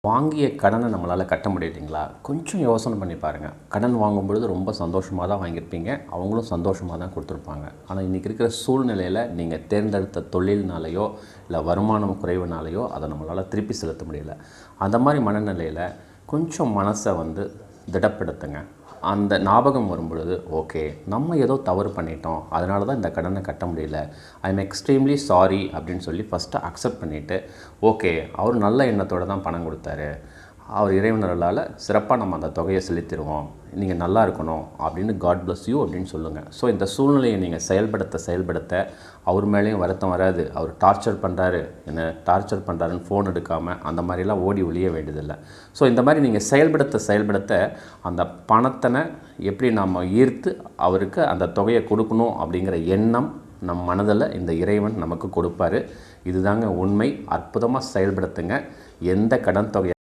வாங்கிய கடனை நம்மளால் கட்ட முடியலைங்களா? கொஞ்சம் யோசனை பண்ணி பாருங்கள். கடன் வாங்கும்பொழுது ரொம்ப சந்தோஷமாக தான் வாங்கியிருப்பீங்க. அவங்களும் சந்தோஷமாக தான் கொடுத்துருப்பாங்க. ஆனால் இன்றைக்கி இருக்கிற சூழ்நிலையில் நீங்கள் தேர்ந்தெடுத்த தொழில்னாலேயோ இல்லை வருமானம் குறைவுனாலேயோ அதை நம்மளால் திருப்பி செலுத்த முடியல. அந்த மாதிரி மனநிலையில் கொஞ்சம் மனசை திடப்படுத்துங்க. அந்த ஞாபகம் வரும்பொழுது ஓகே, நம்ம ஏதோ தவறு பண்ணிட்டோம், அதனால தான் இந்த கடனை கட்ட முடியல, ஐ எம் எக்ஸ்ட்ரீம்லி சாரி அப்படின்னு சொல்லி ஃபஸ்ட்டு அக்செப்ட் பண்ணிவிட்டு, ஓகே அவர் நல்ல எண்ணத்தோடு தான் பணம் கொடுத்தாரு, அவர் இறைவனர்களால் சிறப்பாக நம்ம அந்த தொகையை செலுத்திடுவோம், நீங்கள் நல்லா இருக்கணும் அப்படின்னு காட் பிளஸ் யூ அப்படின்னு சொல்லுங்கள். ஸோ இந்த சூழ்நிலையை நீங்கள் செயல்படுத்த அவர் மேலேயும் வருத்தம் வராது. அவர் டார்ச்சர் பண்ணுறாரு, என்ன டார்ச்சர் பண்ணுறாருன்னு ஃபோன் எடுக்காமல் அந்த மாதிரிலாம் ஓடி ஒழிய வேண்டியதில்லை. ஸோ இந்த மாதிரி நீங்கள் செயல்படுத்த அந்த பணத்தினை எப்படி நம்ம ஈர்த்து அவருக்கு அந்த தொகையை கொடுக்கணும் அப்படிங்கிற எண்ணம் நம் மனதில் இந்த இறைவன் நமக்கு கொடுப்பார். இதுதாங்க உண்மை. அற்புதமாக செயல்படுத்துங்க. எந்த கடன் தொகை